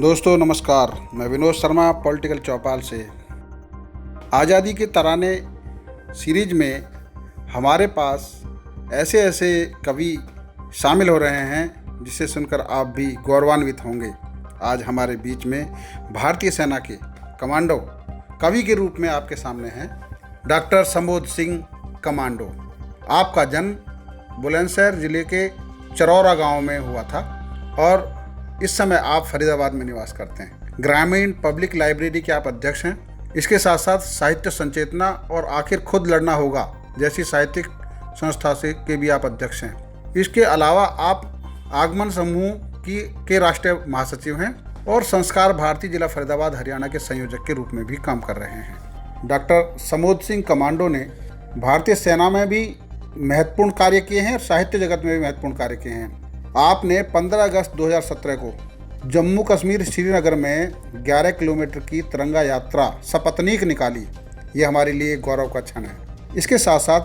दोस्तों नमस्कार, मैं विनोद शर्मा पॉलिटिकल चौपाल से। आज़ादी के तराने सीरीज में हमारे पास ऐसे ऐसे कवि शामिल हो रहे हैं जिसे सुनकर आप भी गौरवान्वित होंगे। आज हमारे बीच में भारतीय सेना के कमांडो कवि के रूप में आपके सामने हैं डॉक्टर समोध सिंह कमांडो। आपका जन्म बुलंदशहर ज़िले के चरौरा गांव में हुआ था और इस समय आप फरीदाबाद में निवास करते हैं। ग्रामीण पब्लिक लाइब्रेरी के आप अध्यक्ष हैं। इसके साथ साथ साहित्य संचेतना और आखिर खुद लड़ना होगा जैसी साहित्यिक संस्था से के भी आप अध्यक्ष हैं। इसके अलावा आप आगमन समूह के राष्ट्रीय महासचिव हैं और संस्कार भारती जिला फरीदाबाद हरियाणा के संयोजक के रूप में भी काम कर रहे हैं। डॉक्टर समोध सिंह कमांडो ने भारतीय सेना में भी महत्वपूर्ण कार्य किए हैं और साहित्य जगत में भी महत्वपूर्ण कार्य किए हैं। आपने 15 अगस्त 2017 को जम्मू कश्मीर श्रीनगर में 11 किलोमीटर की तिरंगा यात्रा सपत्नीक निकाली। ये हमारे लिए गौरव का क्षण है। इसके साथ साथ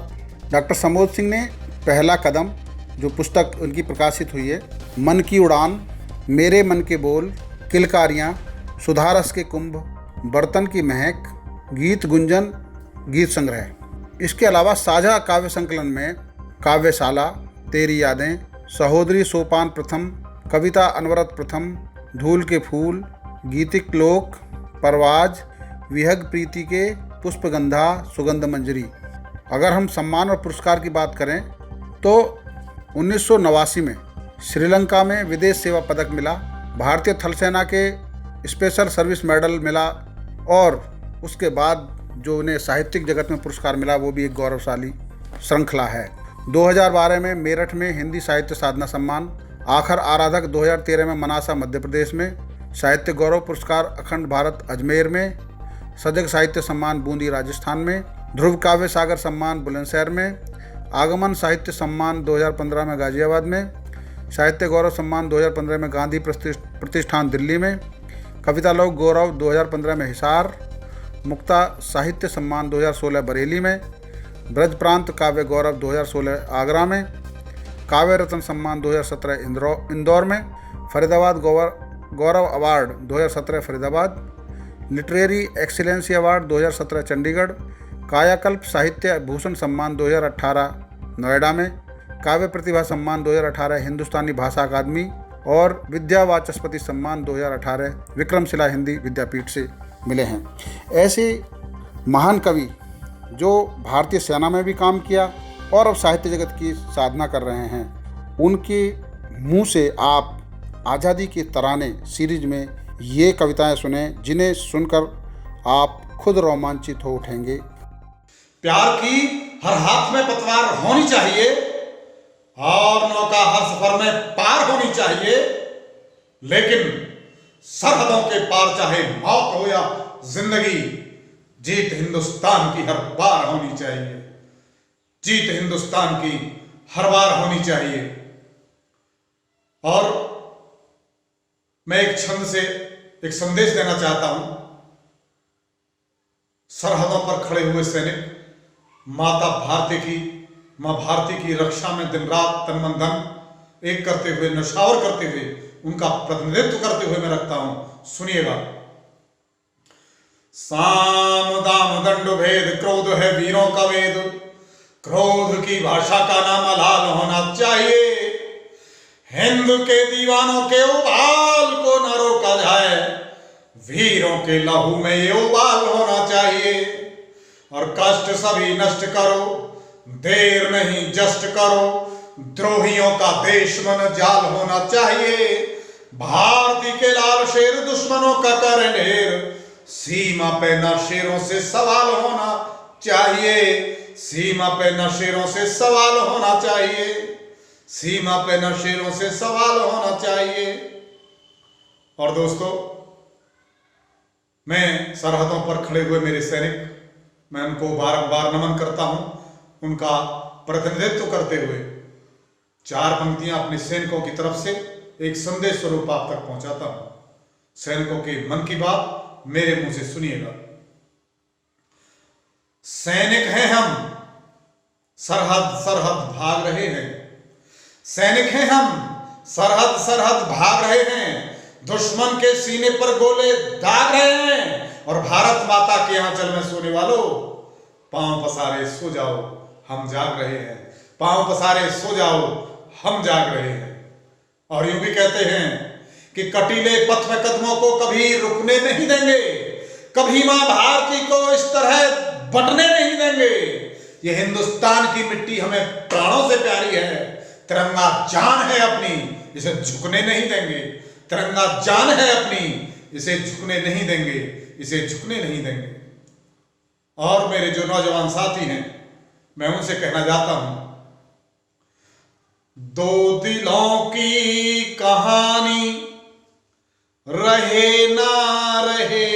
डॉक्टर समोध सिंह ने पहला कदम, जो पुस्तक उनकी प्रकाशित हुई है, मन की उड़ान, मेरे मन के बोल, किलकारियाँ, सुधारस के कुंभ, बर्तन की महक, गीत गुंजन, गीत संग्रह। इसके अलावा साझा काव्य संकलन में काव्यशाला, तेरी यादें, सहोदरी सोपान प्रथम, कविता अनवरत प्रथम, धूल के फूल, गीतिक लोक, परवाज, विहग प्रीति के, पुष्पगंधा, सुगंध मंजरी। अगर हम सम्मान और पुरस्कार की बात करें तो 1989 में श्रीलंका में विदेश सेवा पदक मिला, भारतीय थल सेना के स्पेशल सर्विस मेडल मिला और उसके बाद जो उन्हें साहित्यिक जगत में पुरस्कार मिला वो भी एक गौरवशाली श्रृंखला है। 2012 में मेरठ में हिंदी साहित्य साधना सम्मान, आखर आराधक 2013 में मनासा मध्य प्रदेश में, साहित्य गौरव पुरस्कार अखंड भारत अजमेर में, सजग साहित्य सम्मान बूंदी राजस्थान में, ध्रुव काव्य सागर सम्मान बुलंदशहर में, आगमन साहित्य सम्मान 2015 में गाजियाबाद में, साहित्य गौरव सम्मान 2015 में गांधी प्रतिष्ठान दिल्ली में, कविता लोक गौरव 2015 में हिसार, मुक्ता साहित्य सम्मान 2016 बरेली में, ब्रज प्रांत काव्य गौरव 2016 आगरा में, काव्य रत्न सम्मान 2017 इंदौर में, Faridabad Gaurav award 2017 Faridabad, literary excellency award 2017 Chandigarh, Kayakalp Sahitya Bhushan सम्मान 2018 नोएडा में, काव्य प्रतिभा सम्मान 2018 हिंदुस्तानी भाषा अकादमी और विद्या वाचस्पति सम्मान 2018 विक्रमशिला हिंदी विद्यापीठ से मिले हैं। ऐसे महान कवि जो भारतीय सेना में भी काम किया और अब साहित्य जगत की साधना कर रहे हैं, उनके मुंह से आप आज़ादी के तराने सीरीज में ये कविताएं सुने जिन्हें सुनकर आप खुद रोमांचित हो उठेंगे। प्यार की हर हाथ में पतवार होनी चाहिए और नौका हर सफर में पार होनी चाहिए, लेकिन सरहदों के पार चाहे मौत हो या जिंदगी, जीत हिंदुस्तान की हर बार होनी चाहिए। जीत हिंदुस्तान की हर बार होनी चाहिए। और मैं एक छंद से एक संदेश देना चाहता हूं। सरहदों पर खड़े हुए सैनिक माँ भारती की रक्षा में दिन रात तन मन धन एक करते हुए, नशावर करते हुए, उनका प्रतिनिधित्व करते हुए मैं रखता हूं। सुनिएगा। साम दाम दंड भेद, क्रोध है वीरों का वेद, क्रोध की भाषा का नाम हलाल होना चाहिए। हिंद के दीवानों के उबाल को न रोका जाए, वीरों के लहू में ये उबाल होना चाहिए। और कष्ट सभी नष्ट करो, देर नहीं जस्ट करो, द्रोहियों का देश मन जाल होना चाहिए। भारती के लाल शेर दुश्मनों का करे ढेर, सीमा पे न शेरों से सवाल होना चाहिए। सीमा पे न शेरों से सवाल होना चाहिए। सीमा पे न शेरों से सवाल होना चाहिए। और दोस्तों, मैं सरहदों पर खड़े हुए मेरे सैनिक, मैं उनको बार-बार नमन करता हूं। उनका प्रतिनिधित्व करते हुए चार पंक्तियां अपने सैनिकों की तरफ से एक संदेश स्वरूप आप तक पहुंचाता हूं। सैनिकों के मन की बात मेरे मुंह से सुनिएगा। सैनिक हैं हम, सरहद सरहद भाग रहे हैं। सैनिक हैं हम, सरहद सरहद भाग रहे हैं। दुश्मन के सीने पर गोले दाग रहे हैं। और भारत माता के आंचल में सोने वालों, पांव पसारे सो जाओ, हम जाग रहे हैं। पांव पसारे सो जाओ, हम जाग रहे हैं। और यूं भी कहते हैं कि कटीले पथ में कदमों को कभी रुकने नहीं देंगे, कभी मां भारती को इस तरह बंटने नहीं देंगे। ये हिंदुस्तान की मिट्टी हमें प्राणों से प्यारी है। तिरंगा जान है अपनी, इसे झुकने नहीं देंगे। तिरंगा जान है अपनी, इसे झुकने नहीं देंगे, इसे झुकने नहीं देंगे। और मेरे जो नौजवान साथी हैं, मैं उनसे कहना चाहता हूं, दो दिलों की कहानी रहे ना रहे,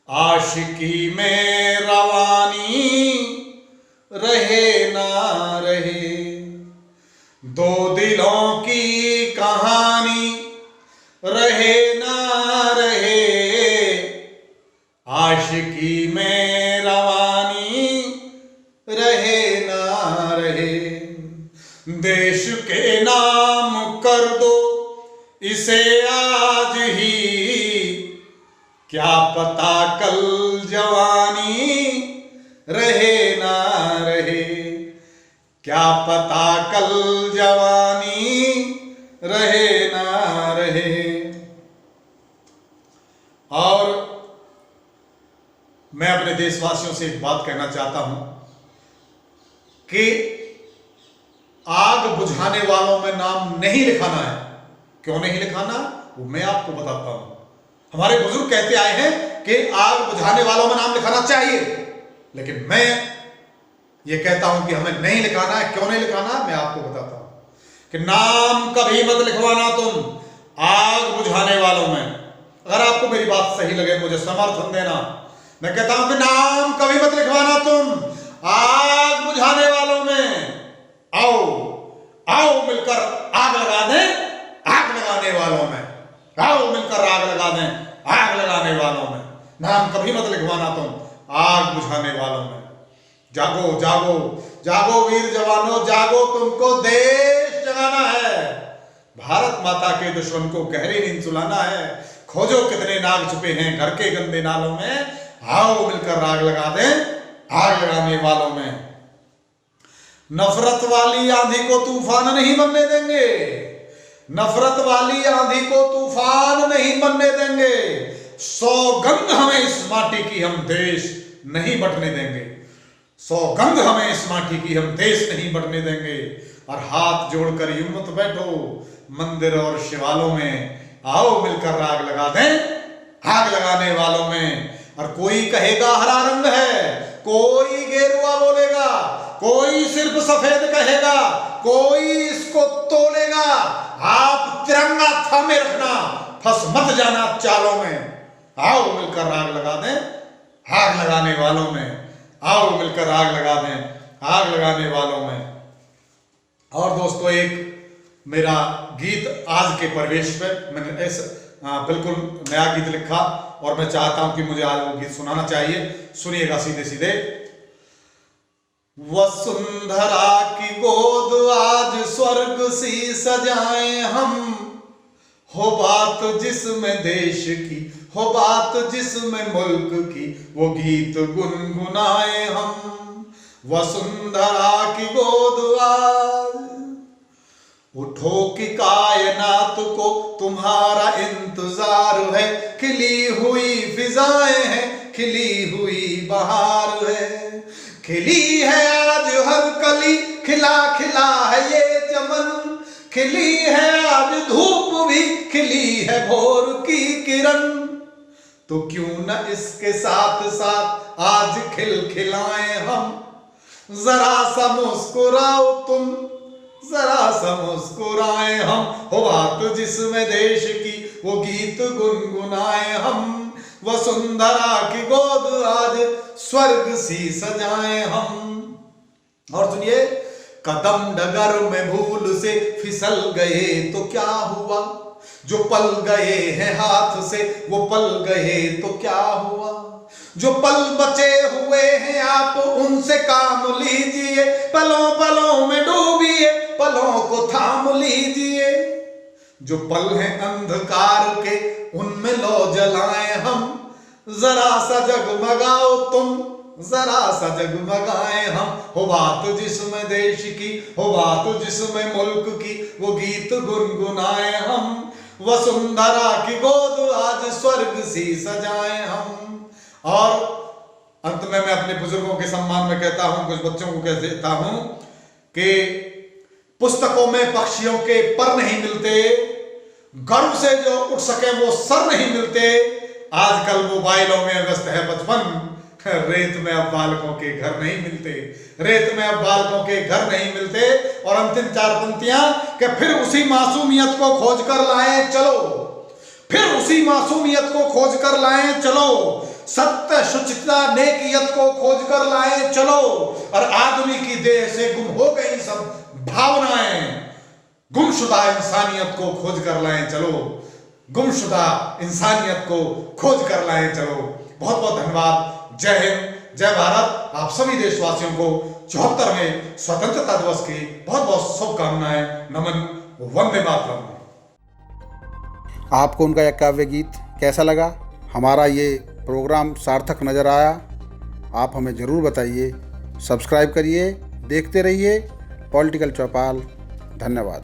आशिकी में रवानी रहे ना रहे। दो दिलों की कहानी रहे ना रहे, आशिकी में रवानी रहे ना रहे। देश के नाम कर दो इसे आज ही, क्या पता कल जवानी रहे ना रहे, क्या पता कल जवानी रहे ना रहे। और मैं अपने देशवासियों से एक बात कहना चाहता हूं कि आग बुझाने वालों में नाम नहीं लिखाना है। क्यों नहीं लिखाना, वो मैं आपको बताता हूं। हमारे बुजुर्ग कहते आए हैं कि आग बुझाने वालों में नाम लिखाना चाहिए, लेकिन मैं ये कहता हूं कि हमें नहीं लिखाना है। क्यों नहीं लिखाना, मैं आपको बताता हूं कि नाम कभी मत लिखवाना तुम आग बुझाने वालों में। अगर आपको मेरी बात सही लगे मुझे समर्थन देना। मैं कहता हूं कि नाम कभी मत लिखवाना तुम आग बुझाने वालों में। आओ आओ मिलकर आग लगा दें आग लगाने वालों में। आओ मिलकर आग लगा दें आग लगाने वालों में। नाम कभी मत लिखवाना तुम आग बुझाने वालों में। जागो जागो जागो वीर जवानों, जागो, तुमको देश जगाना है। भारत माता के दुश्मन को गहरी नींद सुलाना है। खोजो कितने नाग छुपे हैं घर के गंदे नालों में। आओ मिलकर आग लगा दें आग लगाने वालों में। नफरत वाली आंधी को तूफान नहीं बनने देंगे। नफरत वाली आंधी को तूफान नहीं बनने देंगे। सौगंध हमें इस माटी की, हम देश नहीं बंटने देंगे। सौगंध हमें इस माटी की, हम देश नहीं बंटने देंगे। और हाथ जोड़कर यूं मत बैठो मंदिर और शिवालों में। आओ मिलकर आग लगा दें आग लगाने वालों में। और कोई कहेगा हरा रंग है, कोई गेरुआ बोलेगा, कोई सिर्फ सफेद कहेगा, कोई इसको तोलेगा। आप तिरंगा थामे रखना, फंस मत जाना चालों में। आओ मिलकर आग लगा दें आग लगाने वालों में। आओ मिलकर आग लगा दें आग लगाने वालों में। और दोस्तों, एक मेरा गीत आज के परिवेश पे मैंने बिल्कुल नया गीत लिखा और मैं चाहता हूं कि मुझे आज वो गीत सुनाना चाहिए। सुनिएगा सीधे सीधे। वसुंधरा की गोद आज स्वर्ग सी सजाएं हम, हो बात जिसमें देश की, हो बात जिसमें मुल्क की, वो गीत गुनगुनाए हम। वसुंधरा की गोद आज, उठो कि कायनात को तुम्हारा इंतजार है। खिली हुई फिजाएं हैं, खिली हुई बहार है। खिली है आज हर कली, खिला खिला है ये चमन। खिली है आज धूप भी, खिली है भोर की किरण। तो क्यों न इसके साथ साथ आज खिलखिलाएं हम। जरा सा मुस्कुराओ तुम, जरा सा मुस्कुराए हम। हो बात जिसमें देश की, वो गीत गुनगुनाए हम। वसुंधरा की गोद आज स्वर्ग सी सजाए हम। और सुनिए, कदम डगर में भूल से फिसल गए तो क्या हुआ। जो पल गए हैं हाथ से, वो पल गए तो क्या हुआ। जो पल बचे हुए हैं आप उनसे काम लीजिए। पलों पलों में डूबिए, पलों को थाम लीजिए। जो पल हैं अंधकार के उनमें लौ जलाएं हम, जरा सा जगमगाओ तुम, जरा सा जगमगाएं हम। हो बात जिसमें देश की, हो बात जिसमें मुल्क की, वो गीत गुनगुनाएं हम। वसुंधरा की गोद आज स्वर्ग सी सजाएं हम। और अंत में मैं अपने बुजुर्गों के सम्मान में कहता हूं, कुछ बच्चों को कह देता हूं कि पुस्तकों में पक्षियों के पर नहीं मिलते, गर्व से जो उठ सके वो सर नहीं मिलते। आजकल मोबाइलों में व्यस्त है बचपन, रेत में अब बालकों के घर नहीं मिलते, रेत में अब बालकों के घर नहीं मिलते। और अंतिम 4 पंक्तियां कि फिर उसी मासूमियत को खोज कर लाएं चलो, फिर उसी मासूमियत को खोज कर लाएं चलो, सत्य शुचिता नेकियत को खोज कर लाएं चलो। और आदमी की देह से गुम हो गई सब भावनाएं, गुमशुदा इंसानियत को खोज कर लाएं चलो, गुमशुदा इंसानियत को खोज कर लाएं चलो। बहुत बहुत धन्यवाद। जय हिंद, जय भारत। आप सभी देशवासियों को 74वें स्वतंत्रता दिवस की बहुत बहुत शुभकामनाएं। नमन। वंदे मातरम। आपको उनका यह काव्य गीत कैसा लगा? हमारा ये प्रोग्राम सार्थक नज़र आया? आप हमें ज़रूर बताइए। सब्सक्राइब करिए, देखते रहिए पॉलिटिकल चौपाल। धन्यवाद।